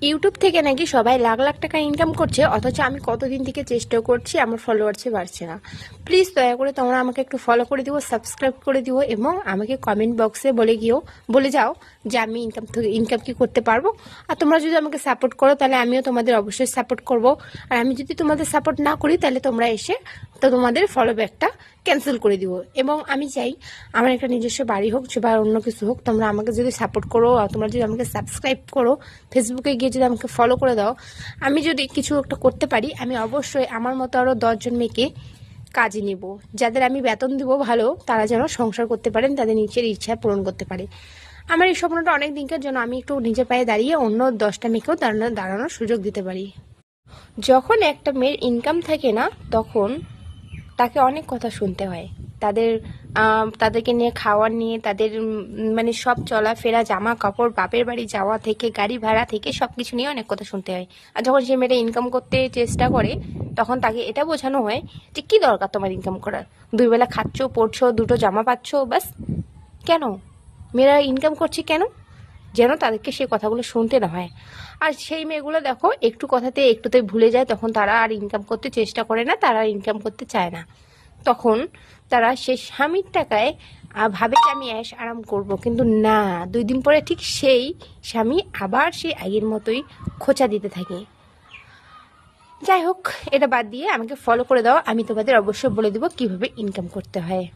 YouTube থেকে নাকি সবাই লাখ লাখ টাকা ইনকাম করছে, অথচ আমি কতদিন থেকে চেষ্টা করছি, আমার ফলোয়ার্সে বাড়ছে না। প্লিজ দয়া করে তোমরা আমাকে একটু ফলো করে দিও, সাবস্ক্রাইব করে দিও এবং আমাকে কমেন্ট বক্সে বলে যাও যে আমি ইনকাম কি করতে পারবো। আর তোমরা যদি আমাকে সাপোর্ট করো তাহলে আমিও তোমাদের অবশ্যই সাপোর্ট করব। আর আমি যদি তোমাদের সাপোর্ট না করি তাহলে তোমরা এসে তো তোমাদের ফলো ব্যাকটা ক্যান্সেল করে দিব। এবং আমি চাই আমার একটা নিজস্ব বাড়ি হোক বা অন্য কিছু হোক, তোমরা আমাকে যদি সাপোর্ট করো আর তোমরা যদি আমাকে সাবস্ক্রাইব করো, ফেসবুকে গিয়ে যদি আমাকে ফলো করে দাও, আমি যদি কিছু একটা করতে পারি আমি অবশ্যই আমার মতো আরও 10জন মেয়েকে কাজে নিব, যাদের আমি বেতন দিব ভালো, তারা যেন সংসার করতে পারেন, তাদের নিজের ইচ্ছা পূরণ করতে পারে। আমার এই স্বপ্নটা অনেক দিনকার জন্য আমি একটু নিজের পায়ে দাঁড়িয়ে অন্য 10টা মেয়েকেও দাঁড়ানোর সুযোগ দিতে পারি। যখন একটা মেয়ের ইনকাম থাকে না, তখন তাকে অনেক কথা শুনতে হয়। তাদেরকে নিয়ে খাওয়ার নিয়ে তাদের মানে সব চলাফেরা, জামা কাপড়, বাপের বাড়ি যাওয়া থেকে গাড়ি ভাড়া থেকে সব কিছু নিয়ে অনেক কথা শুনতে হয়। আর যখন সে মেয়েটা ইনকাম করতে চেষ্টা করে, তখন তাকে এটা বোঝানো হয় যে কি দরকার তোমার ইনকাম করার, 2 বেলা খাচ্ছ, পড়ছো, 2টো জামা পাচ্ছ, বাস। কেন মেয়েরা ইনকাম করছে কেন? যেন তাদেরকে সেই কথাগুলো শুনতে না হয়। আর সেই মেয়েগুলো দেখো একটু কথাতে একটুতে ভুলে যায়, তখন তারা আর ইনকাম করতে চেষ্টা করে না, তারা ইনকাম করতে চায় না। তখন তারা সে স্বামীর টাকায় ভাবে যে আমি অ্যাশ আরাম করব, কিন্তু না, 2 দিন পরে ঠিক সেই স্বামী আবার সেই আগের মতোই খোঁচা দিতে থাকে। যাই হোক, এটা বাদ দিয়ে আমাকে ফলো করে দাও, আমি তোমাদের অবশ্যই বলে দেবো কিভাবে ইনকাম করতে হয়।